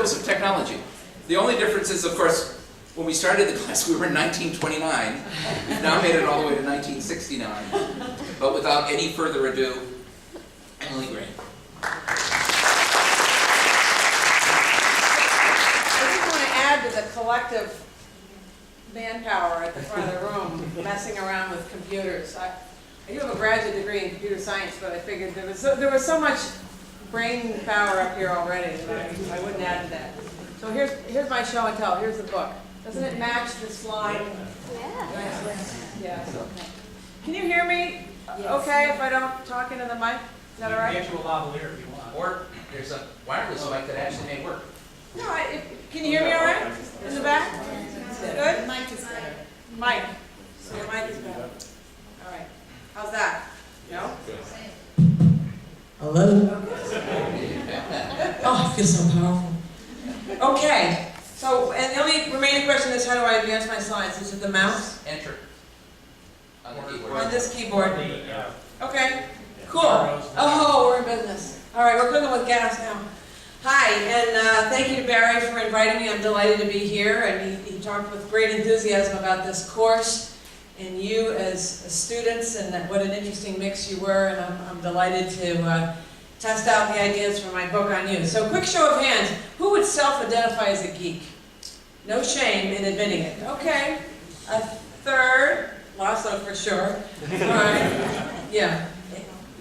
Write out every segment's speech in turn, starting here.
miracles of technology. The only difference is, of course, when we started the class, we were in 1929. We've now made it all the way to 1969. But without any further ado, Emily Green. I just want to add to the collective manpower at the front of the room messing around with computers. I do have a graduate degree in computer science, but I figured there was so much brain power up here already that I wouldn't add to that. So here's my show and tell. Here's the book. Doesn't it match the slide? Yeah. Yes, okay. Can you hear me okay if I don't talk into the mic? Is that all right? You can get you a lavalier if you want. Or there's a wireless mic that actually may work. No, can you hear me all right? In the back? Good? Mike is better. Mike. So your mic is better. All right. How's that? No? Hello? Oh, I feel so powerful. Okay, so, and the only remaining question is, how do I advance my slides? Is it the mouse? Enter on the keyboard. On this keyboard? Yeah. Okay, cool. Oh, we're in business. All right, we're cooking with gas now. Hi, and thank you to Barry for inviting me. I'm delighted to be here, and he talked with great enthusiasm about this course, and you as students, and what an interesting mix you were, and I'm delighted to test out the ideas from my book on you. So quick show of hands, who would self-identify as a geek? No shame in admitting it. Okay, a third, Laszlo for sure. All right, yeah.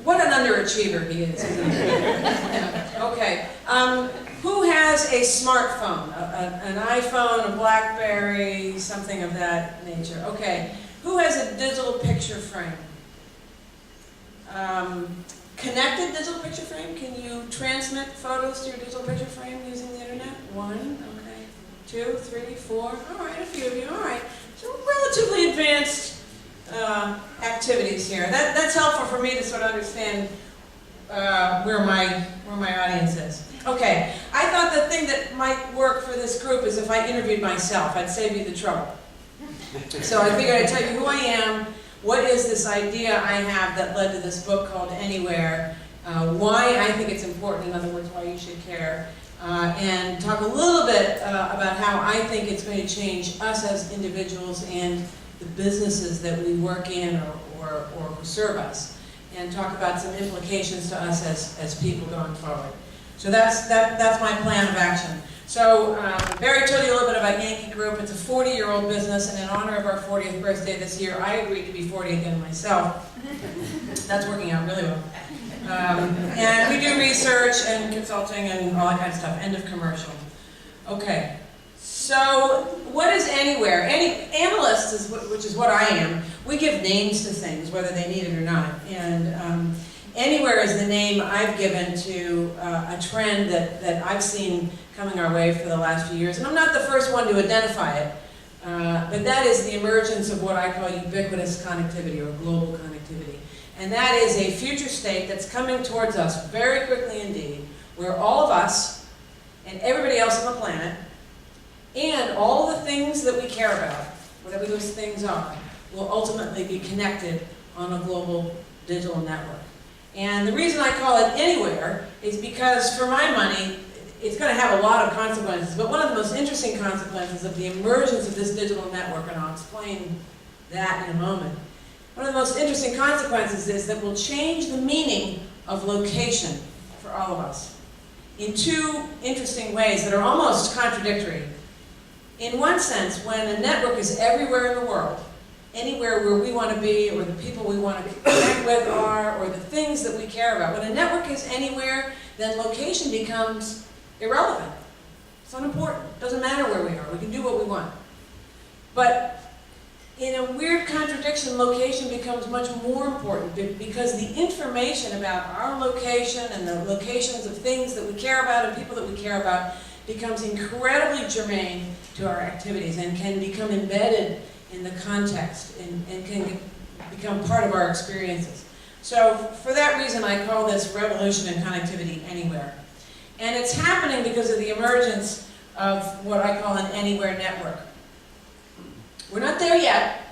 What an underachiever he is. Yeah. Okay, who has a smartphone? An iPhone, a BlackBerry, something of that nature. Okay, who has a digital picture frame? Connected digital picture frame? Can you transmit photos to your digital picture frame using the internet? One, okay. 2, 3, 4. All right, a few of you. All right. So relatively advanced activities here. That's helpful for me to sort of understand where my audience is. Okay. I thought the thing that might work for this group is if I interviewed myself. I'd save you the trouble. So I figured I'd tell you who I am. What is this idea I have that led to this book called Anywhere? Why I think it's important, in other words, why you should care. And talk a little bit about how I think it's going to change us as individuals and the businesses that we work in or who serve us. And talk about some implications to us as people going forward. So that's my plan of action. So Barry told you a little bit about Yankee Group. It's a 40-year-old business, and in honor of our 40th birthday this year, I agreed to be 40 again myself. That's working out really well. And we do research and consulting and all that kind of stuff. End of commercial. Okay. So what is Anywhere? Analysts, which is what I am, we give names to things, whether they need it or not. And Anywhere is the name I've given to a trend that I've seen coming our way for the last few years. And I'm not the first one to identify it, but that is the emergence of what I call ubiquitous connectivity or global connectivity. And that is a future state that's coming towards us very quickly indeed, where all of us and everybody else on the planet and all the things that we care about, whatever those things are, will ultimately be connected on a global digital network. And the reason I call it Anywhere is because, for my money, it's going to have a lot of consequences, but one of the most interesting consequences of the emergence of this digital network, and I'll explain that in a moment, one of the most interesting consequences is that we'll change the meaning of location for all of us in two interesting ways that are almost contradictory. In one sense, when a network is everywhere in the world, anywhere where we want to be, or the people we want to connect with are, or the things that we care about. When a network is anywhere, then location becomes irrelevant. It's unimportant. It doesn't matter where we are. We can do what we want. But in a weird contradiction, location becomes much more important because the information about our location and the locations of things that we care about and people that we care about becomes incredibly germane to our activities and can become embedded in the context and can become part of our experiences. So for that reason, I call this revolution in connectivity anywhere. And it's happening because of the emergence of what I call an anywhere network. We're not there yet,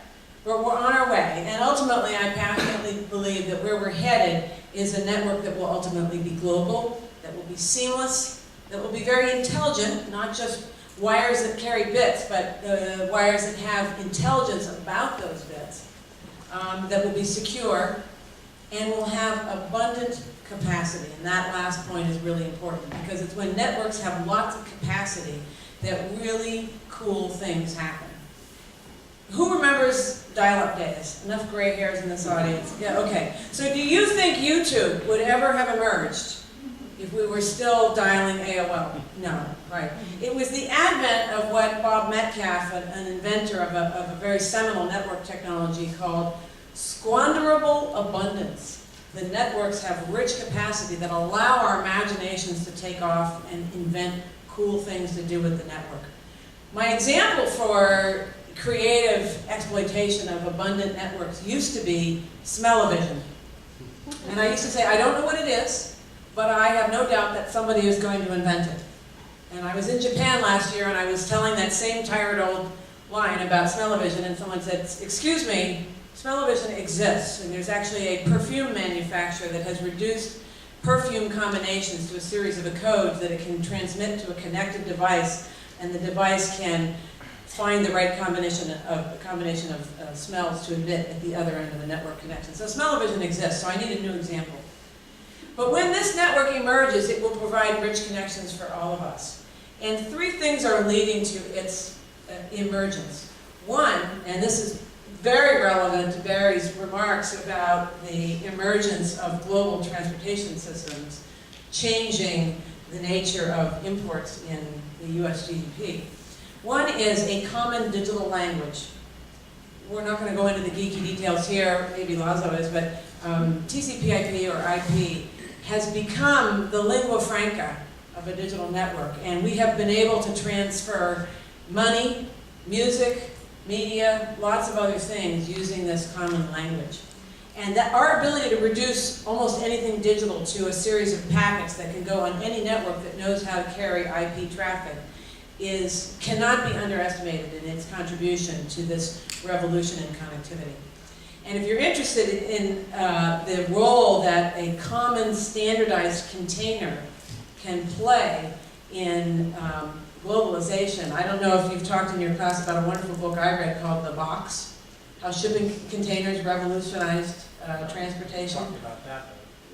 but we're on our way. And ultimately, I passionately believe that where we're headed is a network that will ultimately be global, that will be seamless, that will be very intelligent, not just wires that carry bits, but wires that have intelligence about those bits, that will be secure and will have abundant capacity. And that last point is really important, because it's when networks have lots of capacity that really cool things happen. Who remembers dial-up days? Enough gray hairs in this audience. Yeah, okay. So do you think YouTube would ever have emerged if we were still dialing AOL? No, right. It was the advent of what Bob Metcalfe, an inventor of a very seminal network technology called squanderable abundance. The networks have rich capacity that allow our imaginations to take off and invent cool things to do with the network. My example for creative exploitation of abundant networks used to be smell-o-vision. And I used to say, I don't know what it is, but I have no doubt that somebody is going to invent it. And I was in Japan last year and I was telling that same tired old line about smell-o-vision, and someone said, excuse me, smell-o-vision exists, and there's actually a perfume manufacturer that has reduced perfume combinations to a series of codes that it can transmit to a connected device, and the device can find the right combination of smells to emit at the other end of the network connection. So smell-o-vision exists, so I need a new example. But when this network emerges, it will provide rich connections for all of us. And three things are leading to its emergence. One, and this is very relevant to Barry's remarks about the emergence of global transportation systems changing the nature of imports in the US GDP. One is a common digital language. We're not going to go into the geeky details here, maybe Laszlo is, but TCP/IP or IP has become the lingua franca of a digital network, and we have been able to transfer money, music, media, lots of other things using this common language. And that our ability to reduce almost anything digital to a series of packets that can go on any network that knows how to carry IP traffic cannot be underestimated in its contribution to this revolution in connectivity. And if you're interested in the role that a common standardized container can play in globalization, I don't know if you've talked in your class about a wonderful book I read called The Box, How Shipping Containers Revolutionized Transportation. About that.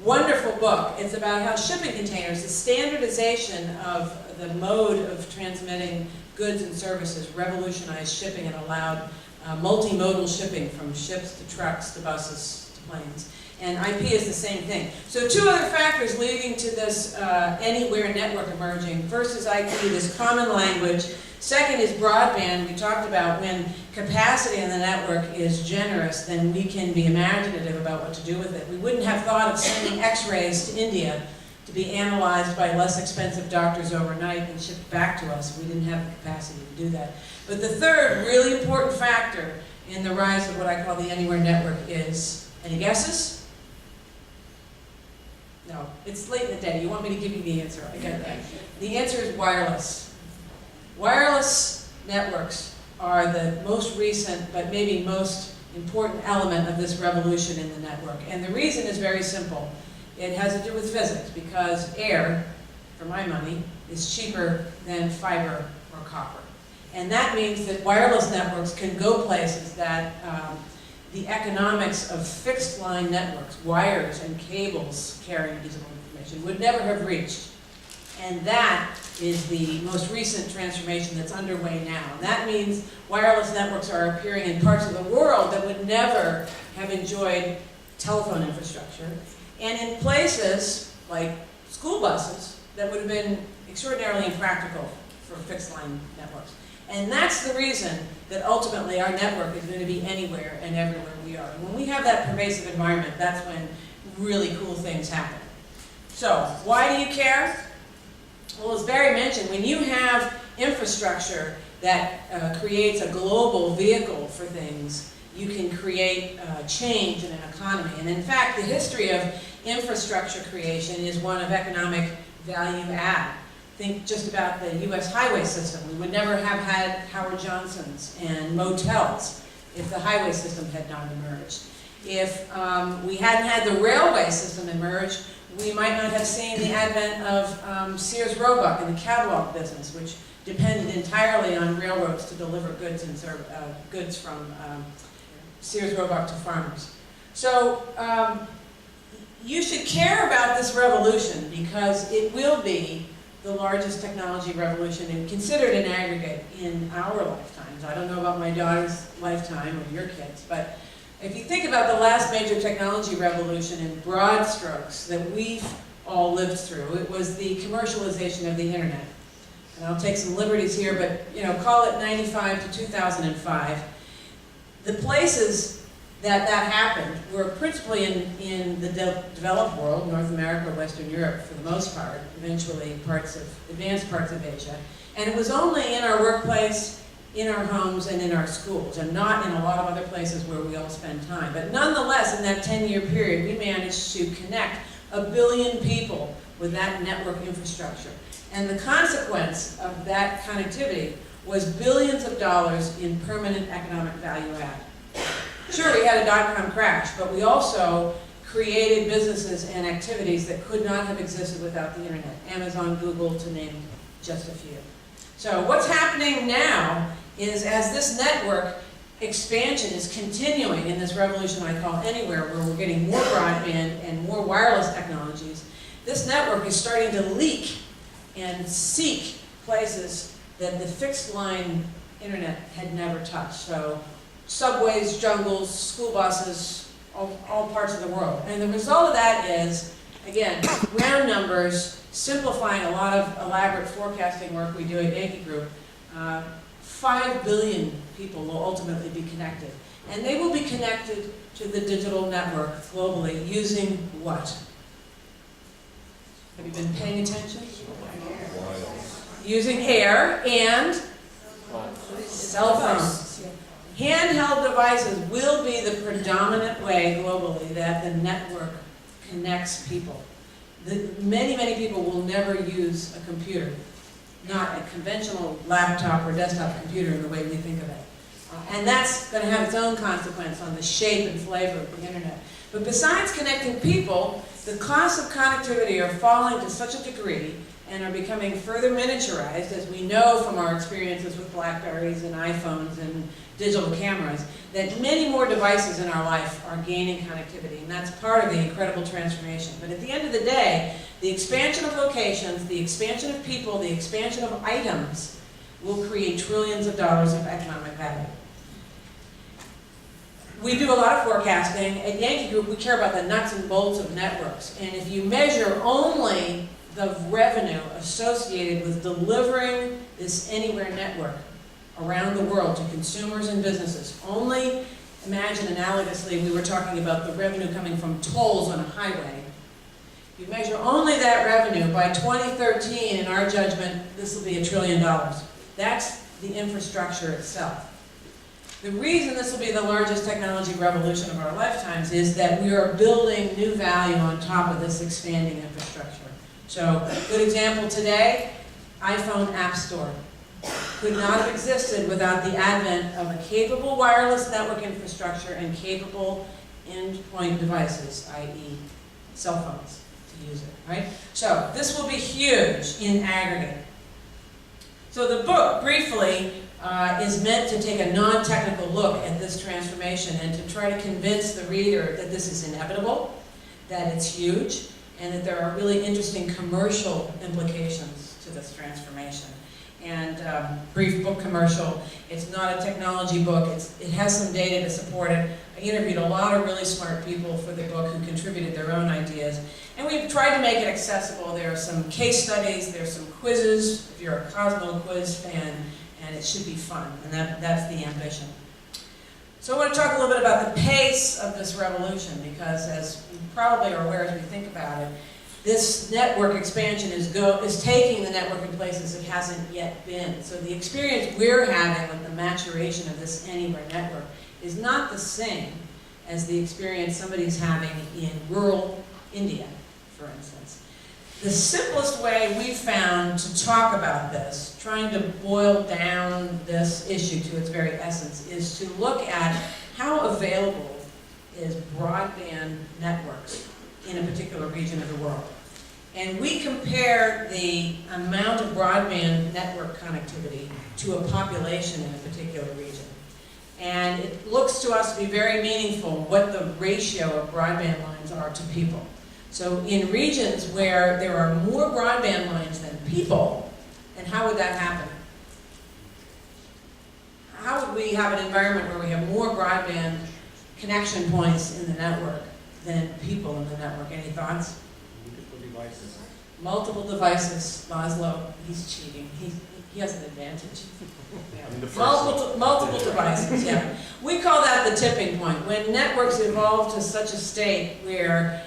Wonderful book. It's about how shipping containers, the standardization of the mode of transmitting goods and services, revolutionized shipping and allowed multimodal shipping from ships to trucks to buses to planes. And IP is the same thing. So two other factors leading to this anywhere network emerging. First is IP, this common language. Second is broadband. We talked about when capacity in the network is generous, then we can be imaginative about what to do with it. We wouldn't have thought of sending x-rays to India to be analyzed by less expensive doctors overnight and shipped back to us. We didn't have the capacity to do that. But the third really important factor in the rise of what I call the anywhere network is, any guesses? No, it's late in the day. You want me to give you the answer. I get that. The answer is wireless. Wireless networks are the most recent, but maybe most important element of this revolution in the network. And the reason is very simple. It has to do with physics, because air, for my money, is cheaper than fiber or copper. And that means that wireless networks can go places that the economics of fixed line networks, wires and cables carrying digital information, would never have reached. And that is the most recent transformation that's underway now. And that means wireless networks are appearing in parts of the world that would never have enjoyed telephone infrastructure, and in places like school buses that would have been extraordinarily impractical for fixed line networks. And that's the reason that ultimately our network is going to be anywhere and everywhere we are. And when we have that pervasive environment, that's when really cool things happen. So, why do you care? Well, as Barry mentioned, when you have infrastructure that creates a global vehicle for things, you can create change in an economy. And in fact, the history of infrastructure creation is one of economic value add. Think just about the US highway system. We would never have had Howard Johnson's and motels if the highway system had not emerged. If we hadn't had the railway system emerge, we might not have seen the advent of Sears Roebuck in the catalog business, which depended entirely on railroads to deliver goods and goods from Sears Roebuck to farmers. So you should care about this revolution because it will be the largest technology revolution and considered an aggregate in our lifetimes. I don't know about my daughter's lifetime or your kids, but if you think about the last major technology revolution in broad strokes that we've all lived through, it was the commercialization of the internet. And I'll take some liberties here, but call it 95 to 2005. The places that happened were principally in the developed world, North America, Western Europe for the most part, eventually advanced parts of Asia. And it was only in our workplace, in our homes, and in our schools, and not in a lot of other places where we all spend time. But nonetheless, in that 10-year period, we managed to connect 1 billion people with that network infrastructure. And the consequence of that connectivity was billions of dollars in permanent economic value add. Sure, we had a dot-com crash, but we also created businesses and activities that could not have existed without the internet. Amazon, Google, to name just a few. So what's happening now is as this network expansion is continuing in this revolution I call anywhere, where we're getting more broadband and more wireless technologies, this network is starting to leak and seek places that the fixed line internet had never touched. So subways, jungles, school buses, all parts of the world. And the result of that is, again, round numbers, simplifying a lot of elaborate forecasting work we do at Yankee Group, 5 billion people will ultimately be connected. And they will be connected to the digital network globally using what? Have you been paying attention? Using air and cell phones. Handheld devices will be the predominant way globally that the network connects people. Many, many people will never use a computer, not a conventional laptop or desktop computer in the way we think of it. And that's going to have its own consequence on the shape and flavor of the internet. But besides connecting people, the costs of connectivity are falling to such a degree and are becoming further miniaturized, as we know from our experiences with Blackberries and iPhones and digital cameras, that many more devices in our life are gaining connectivity, and that's part of the incredible transformation. But at the end of the day, the expansion of locations, the expansion of people, the expansion of items will create trillions of dollars of economic value. We do a lot of forecasting. At Yankee Group, we care about the nuts and bolts of networks, and if you measure only the revenue associated with delivering this anywhere network around the world to consumers and businesses. Only imagine analogously, we were talking about the revenue coming from tolls on a highway. If you measure only that revenue, by 2013, in our judgment, this will be $1 trillion. That's the infrastructure itself. The reason this will be the largest technology revolution of our lifetimes is that we are building new value on top of this expanding infrastructure. So, a good example today, iPhone App Store could not have existed without the advent of a capable wireless network infrastructure and capable endpoint devices, i.e. cell phones, to use it, right? So, this will be huge in aggregate. So the book, briefly, is meant to take a non-technical look at this transformation and to try to convince the reader that this is inevitable, that it's huge, and that there are really interesting commercial implications to this transformation. And brief book commercial, it's not a technology book, it has some data to support it. I interviewed a lot of really smart people for the book who contributed their own ideas. And we've tried to make it accessible. There are some case studies, there's some quizzes, if you're a Cosmo quiz fan, and it should be fun, and that's the ambition. So I want to talk a little bit about the pace of this revolution, because as you probably are aware as we think about it, this network expansion is taking the network in places it hasn't yet been. So the experience we're having with the maturation of this anywhere network is not the same as the experience somebody's having in rural India, for instance. The simplest way we've found to talk about this, trying to boil down this issue to its very essence, is to look at how available is broadband networks in a particular region of the world. And we compare the amount of broadband network connectivity to a population in a particular region. And it looks to us to be very meaningful what the ratio of broadband lines are to people. So in regions where there are more broadband lines than people, and how would that happen? How would we have an environment where we have more broadband connection points in the network than people in the network? Any thoughts? Multiple devices. Multiple devices. Laszlo, he's cheating. He has an advantage. In the first Multiple devices, yeah. We call that the tipping point. When networks evolve to such a state where,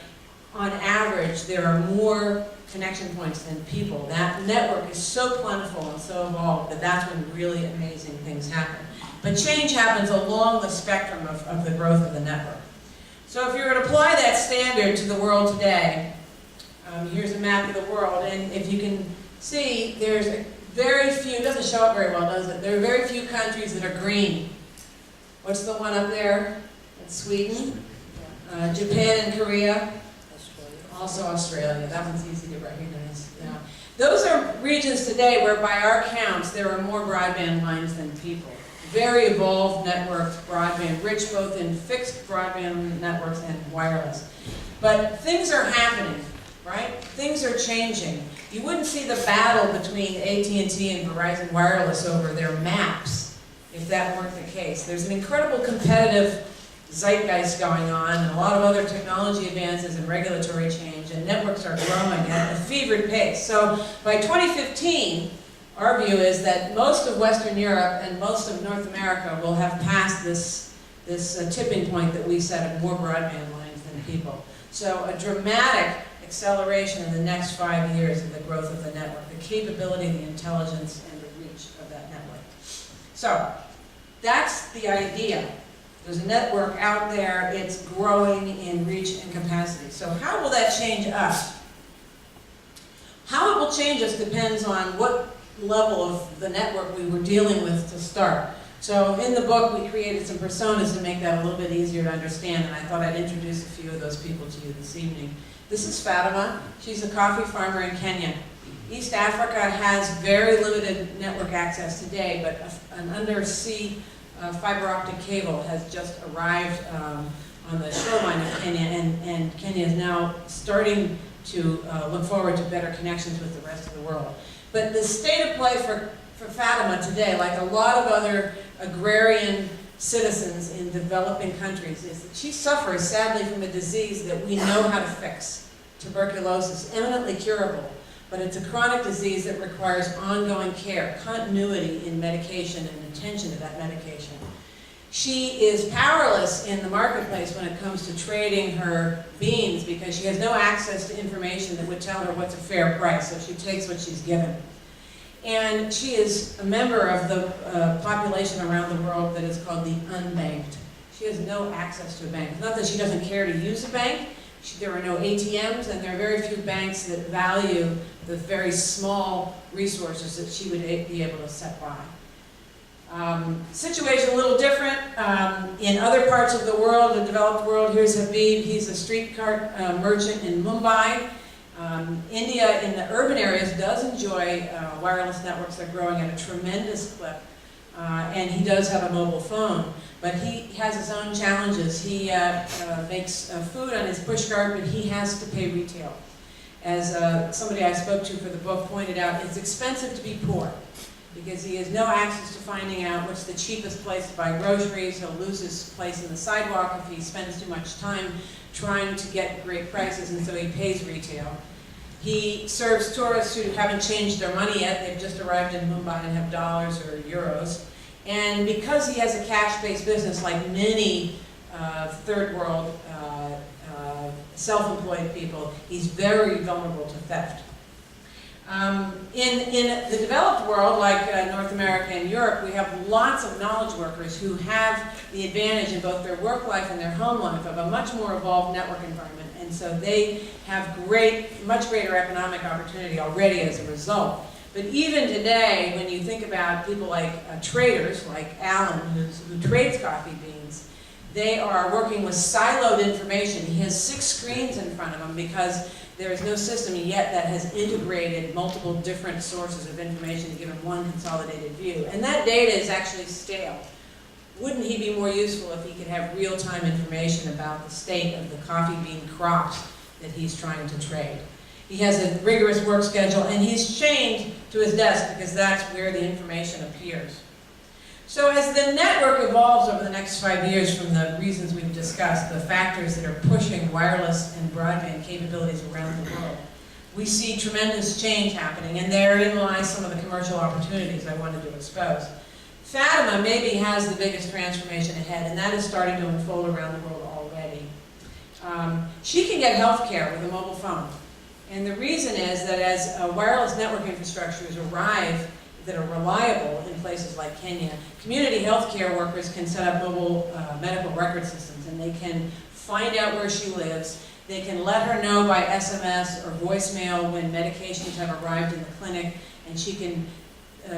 on average, there are more connection points than people, that network is so plentiful and so evolved that that's when really amazing things happen. But change happens along the spectrum of the growth of the network. So if you were to apply that standard to the world today, here's a map of the world, and if you can see, there's very few, it doesn't show up very well, does it? There are very few countries that are green. What's the one up there? That's Sweden, Japan and Korea, also Australia. That one's easy to recognize. Yeah. Those are regions today where, by our counts, there are more broadband lines than people. Very evolved networks, broadband, rich both in fixed broadband networks and wireless. But things are happening, right? Things are changing. You wouldn't see the battle between AT&T and Verizon Wireless over their maps if that weren't the case. There's an incredible competitive zeitgeist going on, and a lot of other technology advances and regulatory change, and networks are growing at a fevered pace. So by 2015, our view is that most of Western Europe and most of North America will have passed this tipping point that we said of more broadband lines than people. So a dramatic acceleration in the next 5 years of the growth of the network, the capability, the intelligence, and the reach of that network. So that's the idea. There's a network out there, it's growing in reach and capacity. So how will that change us? How it will change us depends on what level of the network we were dealing with to start. So in the book, we created some personas to make that a little bit easier to understand, and I thought I'd introduce a few of those people to you this evening. This is Fatima. She's a coffee farmer in Kenya. East Africa has very limited network access today, but an undersea fiber optic cable has just arrived on the shoreline of Kenya, and Kenya is now starting to look forward to better connections with the rest of the world. But the state of play for Fatima today, like a lot of other agrarian citizens in developing countries, is that she suffers sadly from a disease that we know how to fix. Tuberculosis, eminently curable, but it's a chronic disease that requires ongoing care, continuity in medication and attention to that medication. She is powerless in the marketplace when it comes to trading her beans because she has no access to information that would tell her what's a fair price, so she takes what she's given. And she is a member of the population around the world that is called the unbanked. She has no access to a bank. Not that she doesn't care to use a bank. There are no ATMs, and there are very few banks that value the very small resources that she would be able to set by. Situation a little different in other parts of the world, the developed world. Here's Habib. He's a streetcar merchant in Mumbai. India, in the urban areas, does enjoy wireless networks that are growing at a tremendous clip. And he does have a mobile phone, but he has his own challenges. He makes food on his pushcart, but he has to pay retail. As somebody I spoke to for the book pointed out, it's expensive to be poor because he has no access to finding out what's the cheapest place to buy groceries. He'll lose his place in the sidewalk if he spends too much time trying to get great prices, and so he pays retail. He serves tourists who haven't changed their money yet. They've just arrived in Mumbai and have dollars or euros. And because he has a cash-based business, like many third world self-employed people, he's very vulnerable to theft. In the developed world, like North America and Europe, we have lots of knowledge workers who have the advantage in both their work life and their home life of a much more evolved network environment. And so they have much greater economic opportunity already as a result. But even today, when you think about people like traders, like Alan, who trades coffee beans, They are working with siloed information. He has 6 screens in front of him because there is no system yet that has integrated multiple different sources of information to give him one consolidated view. And that data is actually stale. Wouldn't he be more useful if he could have real-time information about the state of the coffee bean crops that he's trying to trade? He has a rigorous work schedule, and he's chained to his desk because that's where the information appears. So as the network evolves over the next 5 years from the reasons we've discussed, the factors that are pushing wireless and broadband capabilities around the world, we see tremendous change happening, and therein lies some of the commercial opportunities I wanted to expose. Fatima maybe has the biggest transformation ahead, and that is starting to unfold around the world already. She can get health care with a mobile phone. And the reason is that as wireless network infrastructures arrive that are reliable in places like Kenya, community health care workers can set up mobile medical record systems, and they can find out where she lives. They can let her know by SMS or voicemail when medications have arrived in the clinic, and she can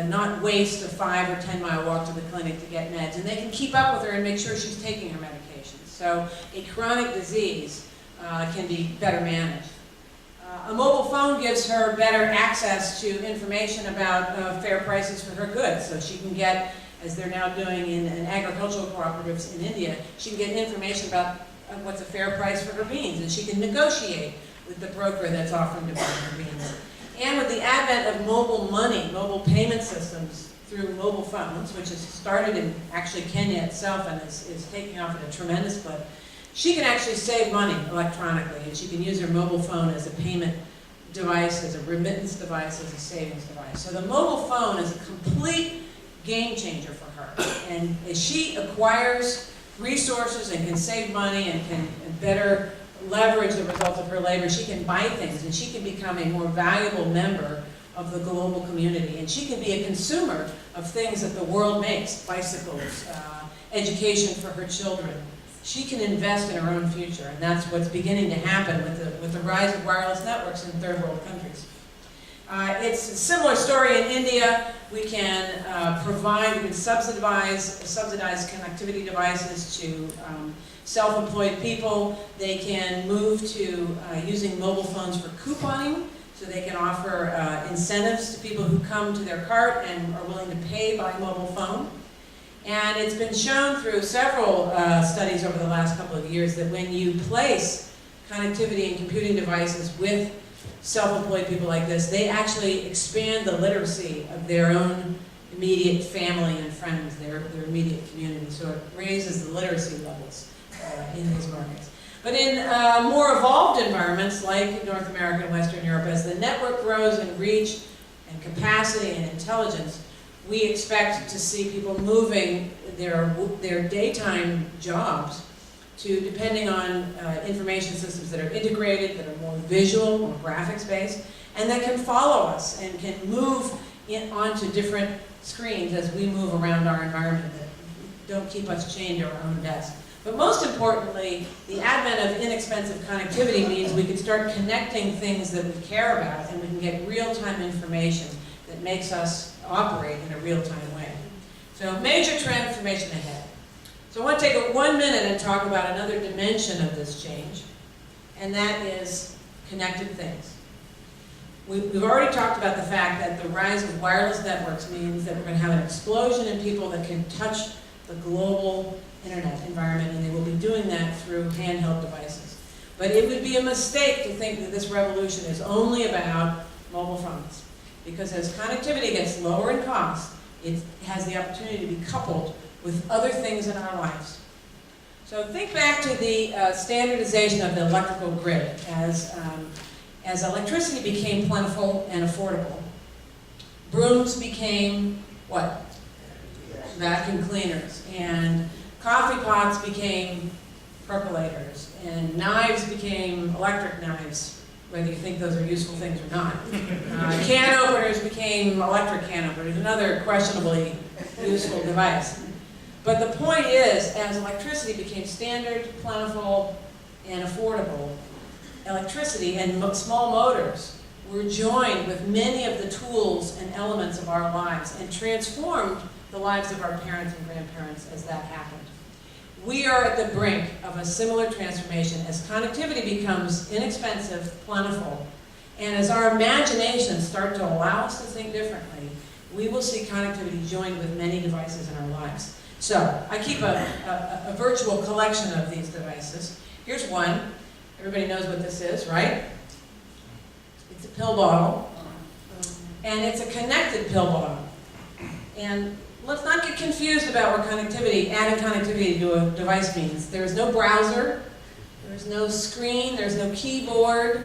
not waste a 5 or 10 mile walk to the clinic to get meds. And they can keep up with her and make sure she's taking her medications. So a chronic disease can be better managed. A mobile phone gives her better access to information about fair prices for her goods. So she can get, as they're now doing in agricultural cooperatives in India, she can get information about what's a fair price for her beans, and she can negotiate with the broker that's offering to buy her beans. And with the advent of mobile money, mobile payment systems through mobile phones, which has started in actually Kenya itself and is taking off at a tremendous clip, she can actually save money electronically, and she can use her mobile phone as a payment device, as a remittance device, as a savings device. So the mobile phone is a complete game changer for her. And as she acquires resources and can save money and can better leverage the results of her labor, she can buy things, and she can become a more valuable member of the global community. And she can be a consumer of things that the world makes, bicycles, education for her children. She can invest in her own future, and that's what's beginning to happen with the rise of wireless networks in third world countries. It's a similar story in India. We can we can subsidize connectivity devices to self-employed people. They can move to using mobile phones for couponing, so they can offer incentives to people who come to their cart and are willing to pay by mobile phone. And it's been shown through several studies over the last couple of years that when you place connectivity and computing devices with self-employed people like this, they actually expand the literacy of their own immediate family and friends, their immediate community. So it raises the literacy levels in these markets. But in more evolved environments like North America and Western Europe, as the network grows in reach and capacity and intelligence, we expect to see people moving their daytime jobs to, depending on information systems that are integrated, that are more visual, more graphics-based, and that can follow us and can move onto different screens as we move around our environment that don't keep us chained to our own desk. But most importantly, the advent of inexpensive connectivity means we can start connecting things that we care about, and we can get real-time information that makes us operate in a real-time way. So major transformation ahead. So I want to take 1 minute and talk about another dimension of this change, and that is connected things. We've already talked about the fact that the rise of wireless networks means that we're going to have an explosion in people that can touch the global internet environment, and they will be doing that through handheld devices. But it would be a mistake to think that this revolution is only about mobile phones, because as connectivity gets lower in cost, it has the opportunity to be coupled with other things in our lives. So think back to the standardization of the electrical grid. As electricity became plentiful and affordable, brooms became what? Vacuum cleaners, and coffee pots became percolators, and knives became electric knives, whether you think those are useful things or not. Can openers became electric can openers, another questionably useful device. But the point is, as electricity became standard, plentiful, and affordable, electricity and small motors were joined with many of the tools and elements of our lives and transformed the lives of our parents and grandparents as that happened. We are at the brink of a similar transformation as connectivity becomes inexpensive, plentiful, and as our imaginations start to allow us to think differently, we will see connectivity joined with many devices in our lives. So, I keep a virtual collection of these devices. Here's one. Everybody knows what this is, right? It's a pill bottle. And it's a connected pill bottle. And let's not get confused about what connectivity, adding connectivity to a device means. There is no browser, there's no screen, there's no keyboard.